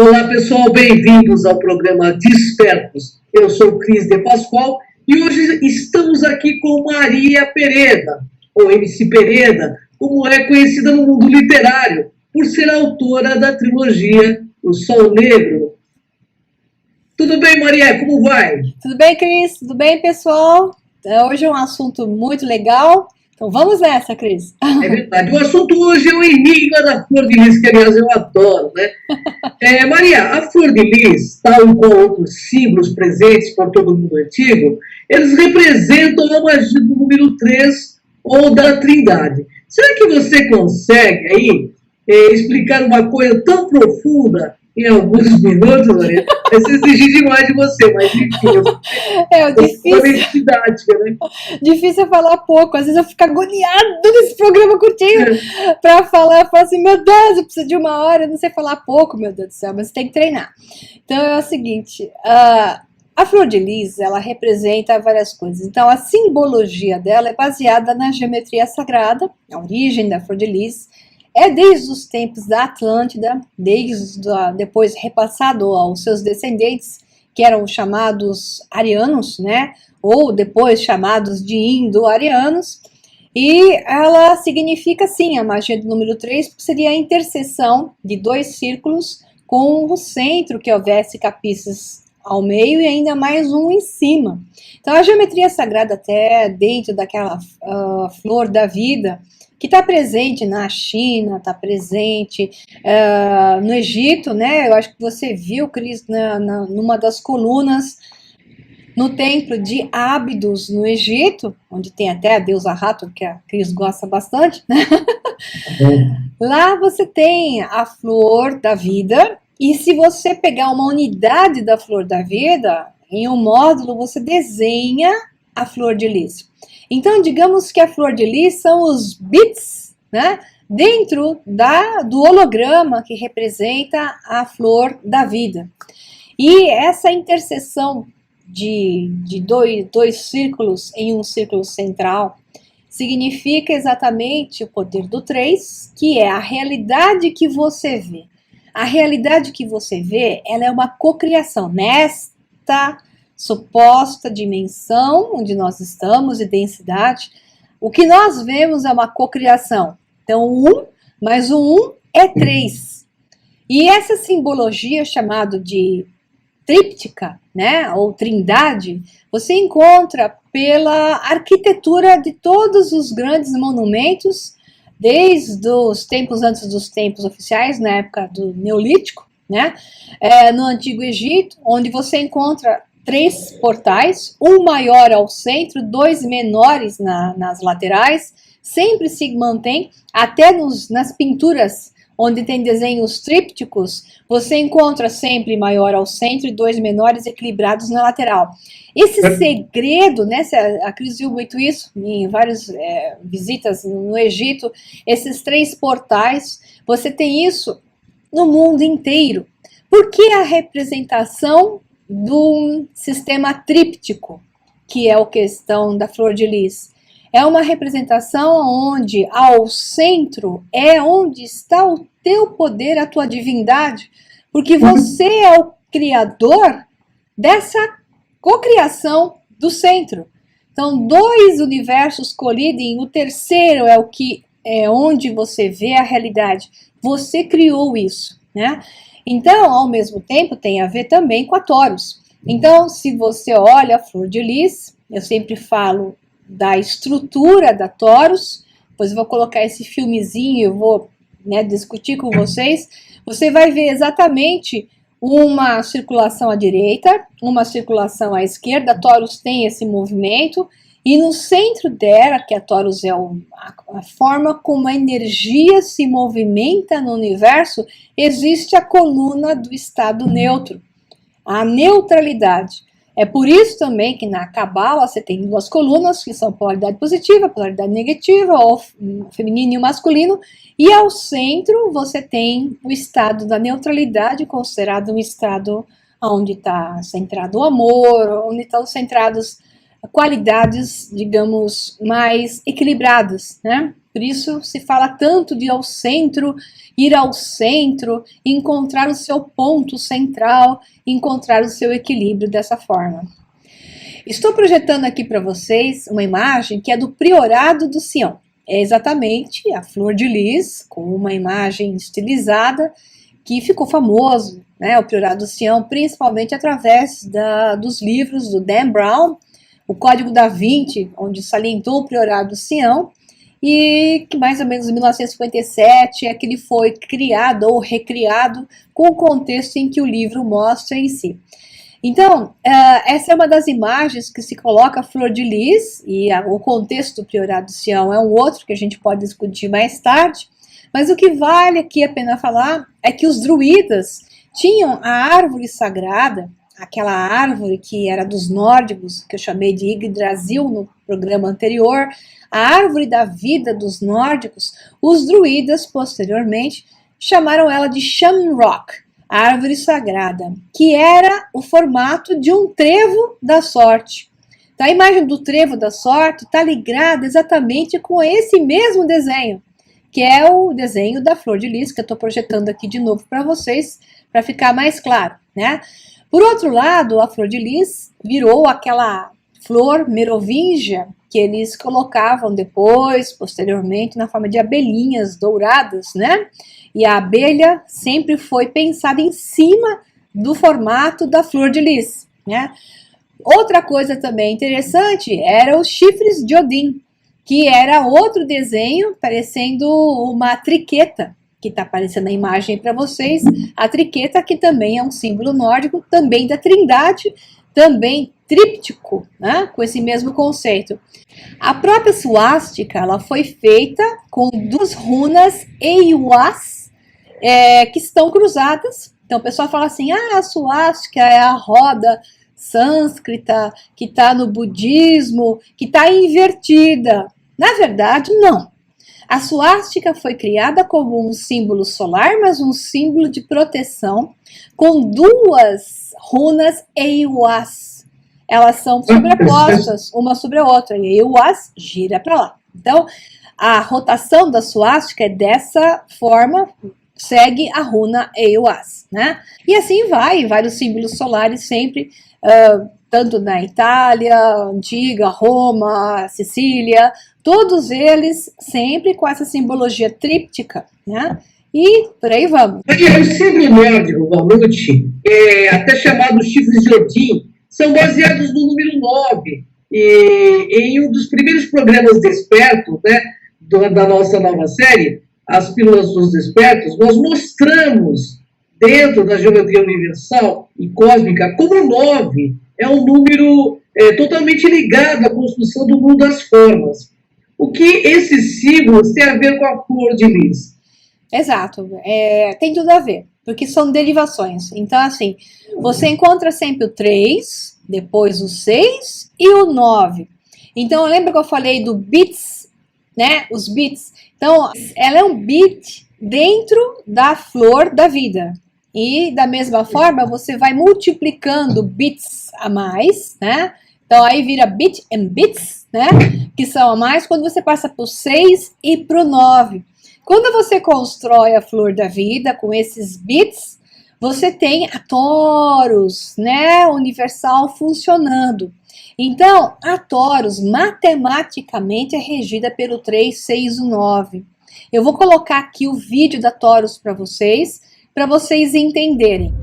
Olá, pessoal, bem-vindos ao programa Despertos. Eu sou Cris de Pascoal e hoje estamos aqui com Maria Pereda, ou MC Pereda, como é conhecida no mundo literário, por ser autora da trilogia O Sol Negro. Tudo bem, Maria? Como vai? Tudo bem, Cris? Tudo bem, pessoal? Hoje é um assunto muito legal. Então vamos nessa, Cris. É verdade. O assunto hoje é o enigma da flor de lis, que aliás eu adoro, né? Maria, a flor de lis, tal qual outros símbolos presentes por todo mundo antigo, eles representam a magia do número 3 ou da Trindade. Será que você consegue aí explicar uma coisa tão profunda em alguns minutos, Maria? É se exigir demais de você, mas enfim, É difícil, didática, né? difícil falar pouco. Às vezes eu fico agoniado nesse programa curtinho para falar. Eu falo assim, meu Deus, eu preciso de uma hora, eu não sei falar pouco, meu Deus do céu, mas tem que treinar. Então é o seguinte, a flor de lis, ela representa várias coisas. Então a simbologia dela é baseada na geometria sagrada, a origem da flor de lis. É desde os tempos da Atlântida, depois repassado aos seus descendentes, que eram chamados arianos, né? Ou depois chamados de indo-arianos. E ela significa, sim, a magia do número 3, porque seria a interseção de dois círculos com o centro que houvesse capices ao meio e ainda mais um em cima. Então a geometria sagrada, até dentro daquela flor da vida, que está presente na China, está presente no Egito, né? Eu acho que você viu, Cris, numa das colunas, no templo de Ábidos, no Egito, onde tem até a deusa Hathor, que a Cris gosta bastante, né? Lá você tem a flor da vida, e se você pegar uma unidade da flor da vida, em um módulo você desenha a flor de lis. Então, digamos que a flor de lis são os bits, né, dentro do holograma que representa a flor da vida. E essa interseção de dois círculos em um círculo central significa exatamente o poder do 3, que é a realidade que você vê. A realidade que você vê, ela é uma cocriação. Nesta suposta dimensão onde nós estamos e densidade, o que nós vemos é uma cocriação. Então, 1 mais o 1 é 3. E essa simbologia chamada de tríptica, né, ou trindade, você encontra pela arquitetura de todos os grandes monumentos, desde os tempos antes dos tempos oficiais, na época do Neolítico, né, no Antigo Egito, onde você encontra 3 portais, um maior ao centro, 2 menores nas laterais, sempre se mantém, até nas pinturas onde tem desenhos trípticos, você encontra sempre maior ao centro e 2 menores equilibrados na lateral. Esse segredo, né, a Cris viu muito isso em várias visitas no Egito, esses 3 portais, você tem isso no mundo inteiro. Por que a representação do sistema tríptico, que é a questão da flor de lis? É uma representação onde ao centro é onde está o teu poder, a tua divindade, porque você é o criador dessa cocriação do centro. Então, 2 universos colidem, o terceiro é onde você vê a realidade. Você criou isso, né? Então, ao mesmo tempo, tem a ver também com a Taurus. Então, se você olha a flor de lis, eu sempre falo da estrutura da Taurus, depois eu vou colocar esse filmezinho, eu vou discutir com vocês, você vai ver exatamente uma circulação à direita, uma circulação à esquerda, a Taurus tem esse movimento, e no centro dela, que a Taurus é a forma como a energia se movimenta no universo, existe a coluna do estado neutro, a neutralidade. É por isso também que na Cabala você tem 2 colunas, que são polaridade positiva, polaridade negativa, ou feminino e masculino, e ao centro você tem o estado da neutralidade, considerado um estado onde está centrado o amor, onde estão centrados qualidades, digamos, mais equilibradas, né? Por isso se fala tanto de ir ao centro, encontrar o seu ponto central, encontrar o seu equilíbrio dessa forma. Estou projetando aqui para vocês uma imagem que é do Priorado do Sião. É exatamente a Flor de Lis, com uma imagem estilizada, que ficou famoso, né? O Priorado do Sião, principalmente através dos livros do Dan Brown, o Código da Vinci, onde salientou o Priorado do Sião, e que mais ou menos em 1957 é que ele foi criado ou recriado com o contexto em que o livro mostra em si. Então, essa é uma das imagens que se coloca a Flor de Lis, e o contexto do Priorado do Sião é um outro que a gente pode discutir mais tarde, mas o que vale aqui a pena falar é que os druidas tinham a árvore sagrada, aquela árvore que era dos nórdicos, que eu chamei de Yggdrasil no programa anterior, a árvore da vida dos nórdicos. Os druidas, posteriormente, chamaram ela de Shamrock, a árvore sagrada, que era o formato de um trevo da sorte. Então, a imagem do trevo da sorte está ligada exatamente com esse mesmo desenho, que é o desenho da Flor de Lis, que eu estou projetando aqui de novo para vocês, para ficar mais claro, né? Por outro lado, a Flor de Lis virou aquela flor merovingia que eles colocavam depois, posteriormente, na forma de abelhinhas douradas, né? E a abelha sempre foi pensada em cima do formato da Flor de Lis, né? Outra coisa também interessante era os chifres de Odin, que era outro desenho parecendo uma triqueta, que está aparecendo na imagem para vocês. A triqueta, que também é um símbolo nórdico, também da trindade, também tríptico, né? Com esse mesmo conceito. A própria suástica, ela foi feita com duas runas Eiwas, que estão cruzadas. Então o pessoal fala assim, a suástica é a roda sânscrita, que está no budismo, que está invertida. Na verdade, não. A suástica foi criada como um símbolo solar, mas um símbolo de proteção, com duas runas Eiwas. Elas são sobrepostas uma sobre a outra, e Eiwas gira para lá. Então, a rotação da suástica é dessa forma, segue a runa Eiwas, né? E assim vai, vários símbolos solares sempre, tanto na Itália, antiga, Roma, Sicília, todos eles sempre com essa simbologia tríptica, né? E por aí vamos. O símbolo nórdico, Valute, até chamado chifres de Odin, são baseados no número 9. E em um dos primeiros programas Desperto, né, da nossa nova série, As Pílulas dos Despertos, nós mostramos, dentro da geometria universal e cósmica, como o 9 é um número totalmente ligado à construção do mundo das formas. O que esses símbolos têm a ver com a Flor de Lis? Exato, tem tudo a ver, porque são derivações. Então, assim, você encontra sempre o 3, depois o 6 e o 9. Então, lembra que eu falei do bits, né? Os bits. Então, ela é um bit dentro da flor da vida. E, da mesma forma, você vai multiplicando bits a mais, né? Então, aí vira bit and bits, né? Que são a mais quando você passa para o 6 e para o 9. Quando você constrói a flor da vida com esses bits, você tem a torus, né, universal funcionando. Então, a torus matematicamente é regida pelo 3, 6 e 9. Eu vou colocar aqui o vídeo da torus para vocês entenderem.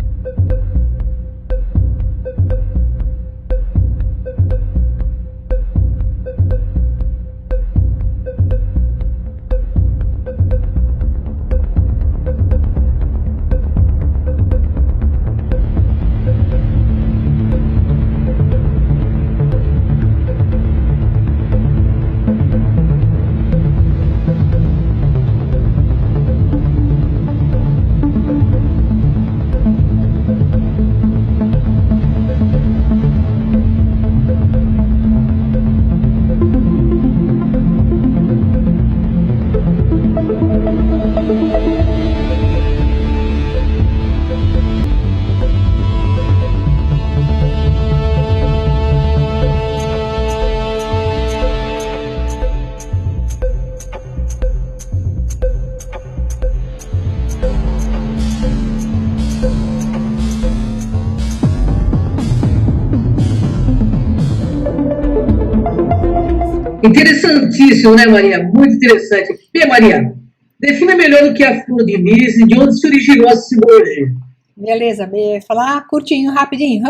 Interessantíssimo, né, Maria? Muito interessante. Bem, Maria, defina melhor o que é a flor de lis e de onde se originou essa simbologia. Beleza, falar curtinho, rapidinho.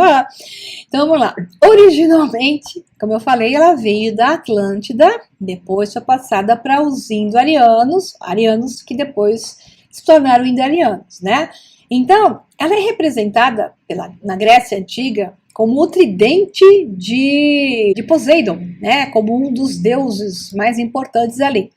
Então vamos lá. Originalmente, como eu falei, ela veio da Atlântida, depois foi passada para os indo-arianos, arianos que depois se tornaram indo-arianos, né? Então, ela é representada na Grécia Antiga como o tridente de Poseidon, né? Como um dos deuses mais importantes ali.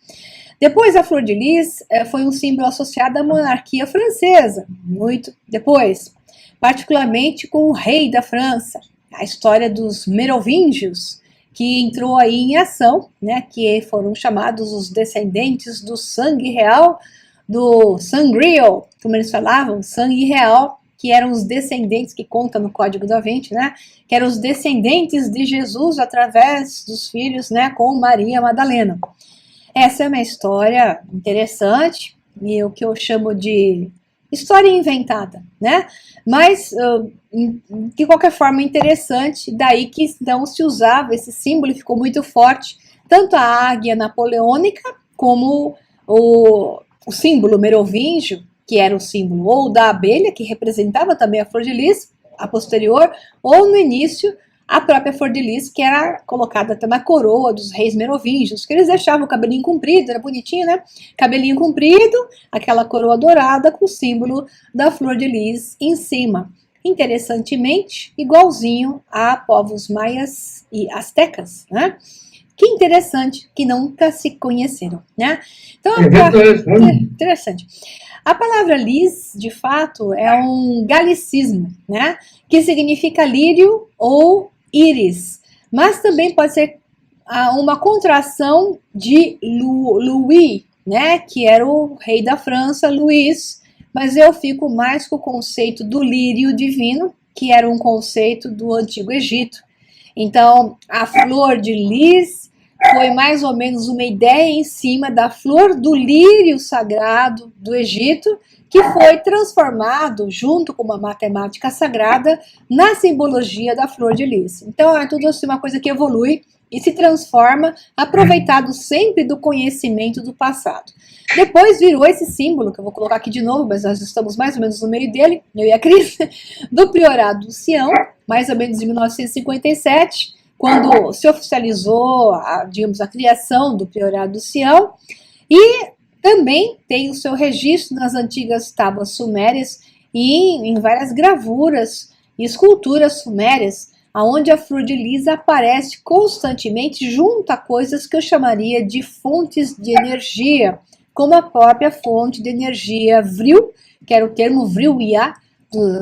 Depois, a flor de lis foi um símbolo associado à monarquia francesa, muito depois, particularmente com o rei da França, a história dos merovingios, que entrou aí em ação, né, que foram chamados os descendentes do sangue real, do sangreal, como eles falavam, sangue real, que eram os descendentes, que conta no Código da Vinci, né, que eram os descendentes de Jesus através dos filhos, né, com Maria Madalena. Essa é uma história interessante, e o que eu chamo de história inventada, né? Mas, de qualquer forma, interessante, daí que então se usava esse símbolo e ficou muito forte, tanto a águia napoleônica, como o símbolo merovingio, que era o símbolo ou da abelha, que representava também a flor de lis, a posterior, ou no início, a própria flor de lis, que era colocada até na coroa dos reis merovingios, que eles deixavam o cabelinho comprido, era bonitinho, né? Cabelinho comprido, aquela coroa dourada com o símbolo da flor de lis em cima. Interessantemente, igualzinho a povos maias e astecas, né? Que interessante, que nunca se conheceram, né? Então, interessante. A palavra lis, de fato, é um galicismo, né? Que significa lírio ou íris, mas também pode ser uma contração de Louis, né, que era o rei da França, Luís, mas eu fico mais com o conceito do lírio divino, que era um conceito do Antigo Egito. Então, a flor de lis foi mais ou menos uma ideia em cima da flor do lírio sagrado do Egito, que foi transformado, junto com uma matemática sagrada, na simbologia da flor de lis. Então, é tudo assim uma coisa que evolui e se transforma, aproveitado sempre do conhecimento do passado. Depois virou esse símbolo, que eu vou colocar aqui de novo, mas nós estamos mais ou menos no meio dele, eu e a Cris, do Priorado do Sião, mais ou menos em 1957, quando se oficializou, digamos, a criação do Priorado do Sião, e também tem o seu registro nas antigas tábuas sumérias e em várias gravuras e esculturas sumérias, onde a flor de lis aparece constantemente junto a coisas que eu chamaria de fontes de energia, como a própria fonte de energia Vril, que era o termo Vril-Ya,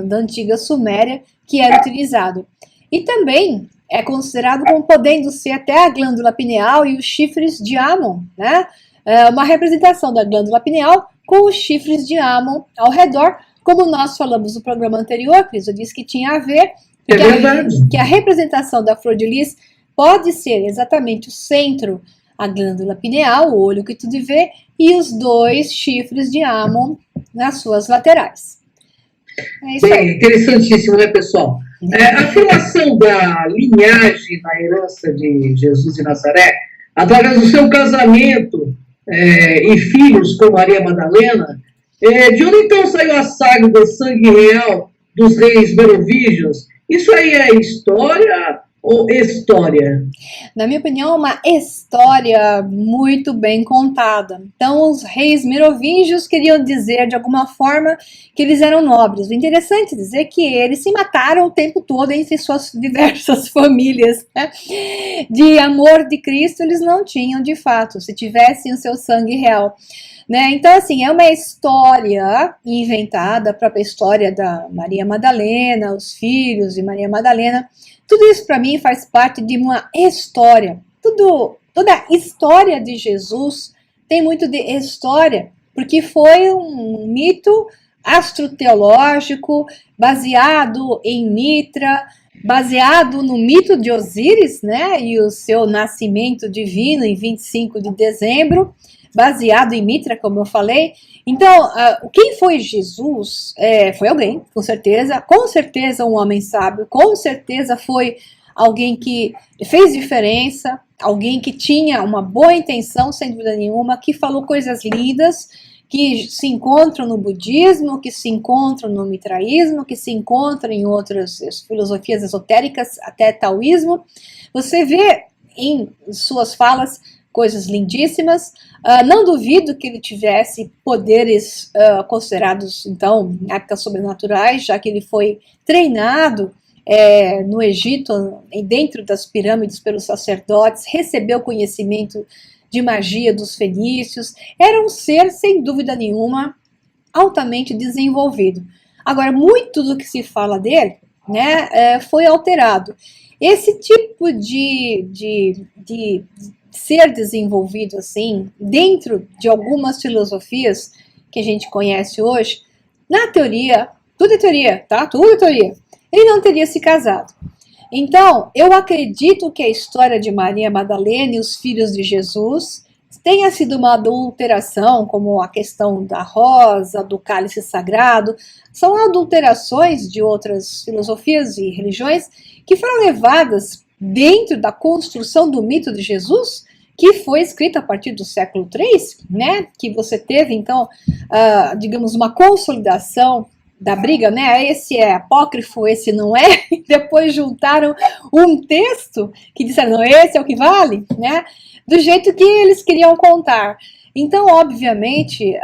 da antiga Suméria, que era utilizado. E também é considerado como podendo ser até a glândula pineal e os chifres de Ammon, né? Uma representação da glândula pineal com os chifres de Ammon ao redor, como nós falamos no programa anterior, Cris, eu disse que tinha a ver, que a representação da flor de lis pode ser exatamente o centro, a glândula pineal, o olho que tudo vê, e os dois chifres de Ammon nas suas laterais. É isso aí. Interessantíssimo, né, pessoal? A formação da linhagem na herança de Jesus de Nazaré, através do seu casamento e filhos com Maria Madalena, de onde então saiu a saga do sangue real dos reis merovígios? Isso aí é história ou história? Na minha opinião, é uma história muito bem contada. Então, os reis merovingios queriam dizer, de alguma forma, que eles eram nobres. O interessante é dizer que eles se mataram o tempo todo entre suas diversas famílias, né? De amor de Cristo, eles não tinham, de fato, se tivessem o seu sangue real. Né? Então, assim, é uma história inventada, a própria história da Maria Madalena, os filhos de Maria Madalena. Tudo isso, para mim, faz parte de uma história. Toda a história de Jesus tem muito de história, porque foi um mito astroteológico, baseado em Mitra, baseado no mito de Osíris, né? E o seu nascimento divino em 25 de dezembro, baseado em Mitra, como eu falei. Então, quem foi Jesus? Foi alguém, com certeza um homem sábio, com certeza foi alguém que fez diferença, alguém que tinha uma boa intenção, sem dúvida nenhuma, que falou coisas lindas, que se encontram no budismo, que se encontram no mitraísmo, que se encontram em outras filosofias esotéricas, até taoísmo. Você vê em suas falas coisas lindíssimas. Não duvido que ele tivesse poderes considerados, então, em épocas sobrenaturais, já que ele foi treinado no Egito, dentro das pirâmides pelos sacerdotes, recebeu conhecimento de magia dos fenícios, era um ser, sem dúvida nenhuma, altamente desenvolvido. Agora, muito do que se fala dele, né, foi alterado. Esse tipo de ser desenvolvido assim, dentro de algumas filosofias que a gente conhece hoje, na teoria, tudo é teoria, tá? Tudo é teoria. Ele não teria se casado. Então, eu acredito que a história de Maria Madalena e os filhos de Jesus tenha sido uma adulteração, como a questão da rosa, do cálice sagrado, são adulterações de outras filosofias e religiões que foram levadas dentro da construção do mito de Jesus, que foi escrito a partir do século III, né? Que você teve, então, digamos, uma consolidação da briga, né? Esse é apócrifo, esse não é. Depois juntaram um texto que disseram, não, esse é o que vale, né? Do jeito que eles queriam contar. Então, obviamente,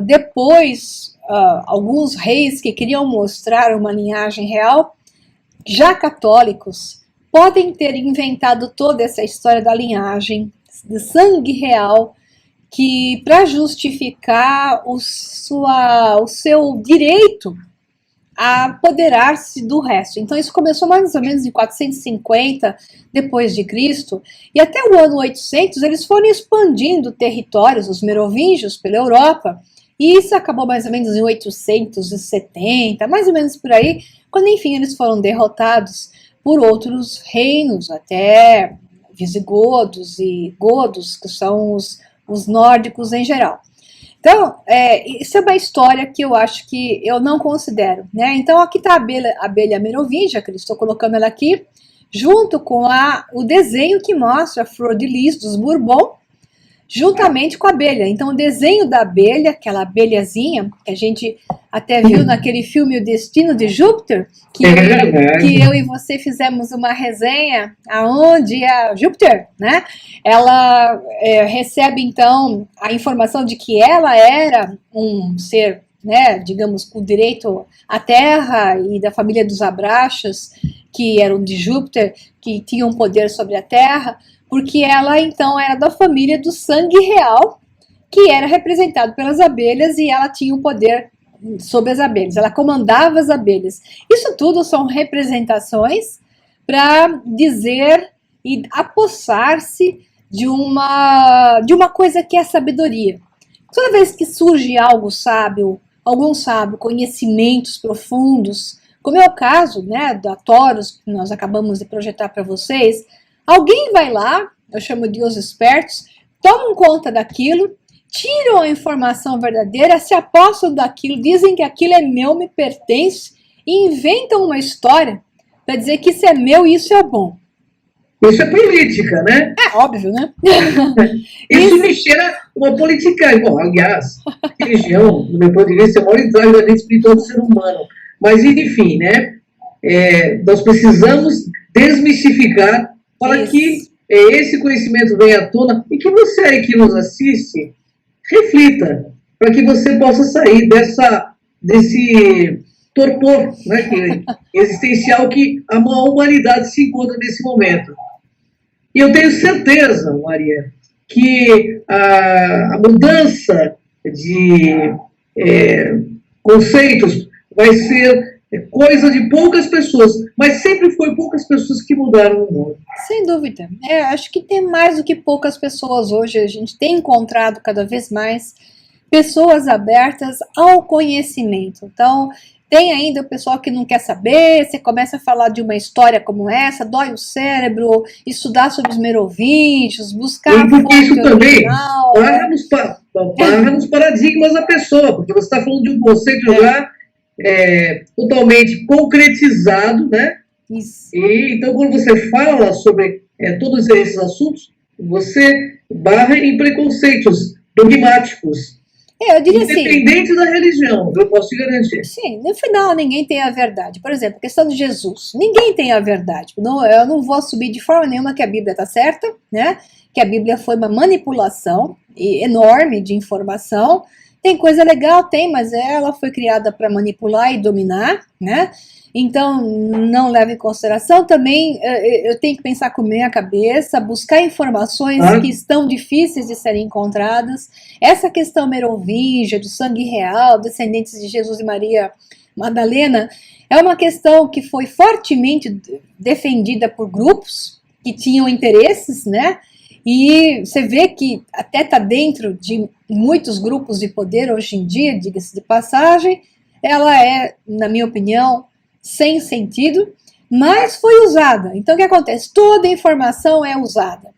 depois, alguns reis que queriam mostrar uma linhagem real, já católicos, podem ter inventado toda essa história da linhagem, de sangue real, que para justificar o seu direito a apoderar-se do resto. Então isso começou mais ou menos em 450 depois de Cristo, e até o ano 800 eles foram expandindo territórios, os merovingios, pela Europa, e isso acabou mais ou menos em 870, mais ou menos por aí, quando enfim eles foram derrotados por outros reinos, até visigodos e godos, que são os nórdicos em geral. Então, isso é uma história que eu acho que eu não considero, né? Então, aqui está a abelha merovingia, que eu estou colocando ela aqui, junto com o desenho que mostra a flor de lis dos Bourbon, juntamente com a abelha. Então, o desenho da abelha, aquela abelhazinha, que a gente até viu naquele filme O Destino de Júpiter, que eu e você fizemos uma resenha aonde a Júpiter, né, ela recebe, então, a informação de que ela era um ser, né, digamos, com direito à terra e da família dos Abraxas, que eram de Júpiter, que tinham poder sobre a terra, porque ela, então, era da família do sangue real, que era representado pelas abelhas, e ela tinha o poder sobre as abelhas, ela comandava as abelhas. Isso tudo são representações para dizer e apossar-se de uma coisa que é sabedoria. Toda vez que surge algo sábio, algum sábio, conhecimentos profundos, como é o caso, né, da Taurus, que nós acabamos de projetar para vocês, alguém vai lá, eu chamo de os espertos, tomam conta daquilo, tiram a informação verdadeira, se apossam daquilo, dizem que aquilo é meu, me pertence, e inventam uma história para dizer que isso é meu e isso é bom. Isso é política, né? É óbvio, né? Isso me cheira uma politicagem. Bom, aliás, religião, do meu ponto de vista, é o maior entrada espiritual do ser humano. Mas, enfim, né? Nós precisamos desmistificar para que esse conhecimento venha à tona e que você aí que nos assiste reflita, para que você possa sair desse torpor, né, existencial que a humanidade se encontra nesse momento. E eu tenho certeza, Maria, que a mudança de conceitos vai ser coisa de poucas pessoas, mas sempre foi poucas pessoas que mudaram o mundo. Sem dúvida. Acho que tem mais do que poucas pessoas hoje. A gente tem encontrado cada vez mais pessoas abertas ao conhecimento. Então, tem ainda o pessoal que não quer saber, você começa a falar de uma história como essa, dói o cérebro, estudar sobre os merovingios, buscar a fonte isso também original, barra nos paradigmas da pessoa, porque você está falando de um conceito já totalmente concretizado, né? Isso. E, então, quando você fala sobre todos esses assuntos, você barra em preconceitos dogmáticos, Eu diria assim, independente da religião, eu posso te garantir. sim, no final ninguém tem a verdade. Por exemplo, a questão de Jesus. Ninguém tem a verdade. Não, eu não vou assumir de forma nenhuma que a Bíblia está certa, né? Que a Bíblia foi uma manipulação enorme de informação. Tem coisa legal, tem, mas ela foi criada para manipular e dominar, né? Então, não leva em consideração. Também, eu tenho que pensar com minha cabeça, buscar informações que estão difíceis de serem encontradas. Essa questão merovíngia, do sangue real, descendentes de Jesus e Maria Madalena, é uma questão que foi fortemente defendida por grupos que tinham interesses, né? E você vê que até está dentro de muitos grupos de poder hoje em dia, diga-se de passagem. Ela é, na minha opinião, sem sentido, mas foi usada. Então o que acontece? Toda informação é usada.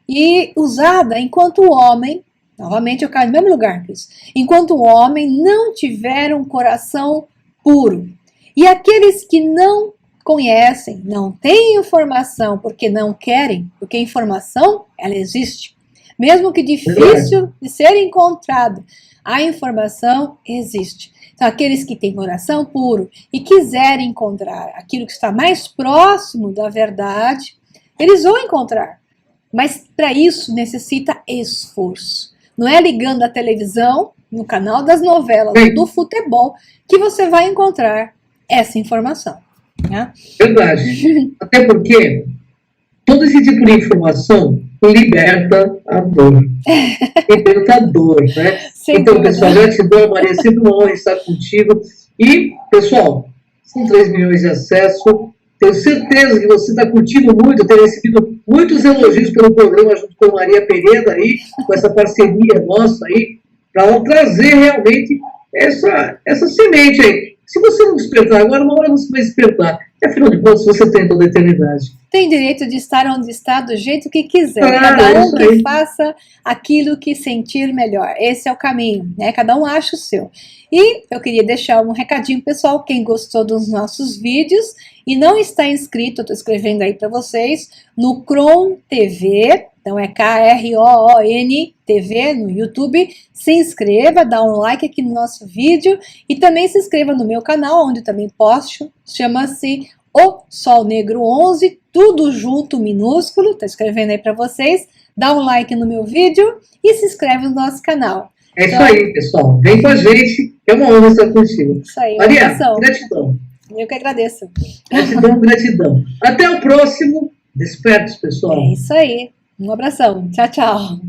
E usada enquanto o homem, novamente eu caio no mesmo lugar, Cris, enquanto o homem não tiver um coração puro. E aqueles que não conhecem, não têm informação porque não querem, porque a informação, ela existe. Mesmo que difícil de ser encontrada, a informação existe. Então, aqueles que têm coração puro e quiserem encontrar aquilo que está mais próximo da verdade, eles vão encontrar. Mas para isso necessita esforço. Não é ligando a televisão, no canal das novelas, do futebol, que você vai encontrar essa informação. Né? Verdade. Até porque todo esse tipo de informação liberta a dor. Liberta a dor, né? Então, pessoal, gratidão, Maria, sempre uma honra estar contigo. E, pessoal, são 3 milhões de acessos. Tenho certeza que você está curtindo muito, tem recebido muitos elogios pelo programa junto com a Maria Pereira aí, com essa parceria nossa aí, para trazer realmente essa semente aí. Se você não despertar agora, uma hora você vai despertar. E, afinal de contas, você tem toda a eternidade. Tem direito de estar onde está, do jeito que quiser. Claro, cada um que faça aquilo que sentir melhor. Esse é o caminho, né? Cada um acha o seu. E eu queria deixar um recadinho, pessoal, quem gostou dos nossos vídeos e não está inscrito, eu estou escrevendo aí para vocês, no Kron TV, então é KROON TV no YouTube, se inscreva, dá um like aqui no nosso vídeo e também se inscreva no meu canal, onde eu também posto, chama-se O Sol Negro 11, tudo junto, minúsculo, tá escrevendo aí para vocês, dá um like no meu vídeo e se inscreve no nosso canal. É então, isso aí, pessoal, vem com a gente, é uma honra estar contigo. Isso aí, Maria, gratidão. Eu que agradeço. Gratidão, gratidão. Até o próximo Despertos, pessoal. É isso aí. Um abração. Tchau, tchau.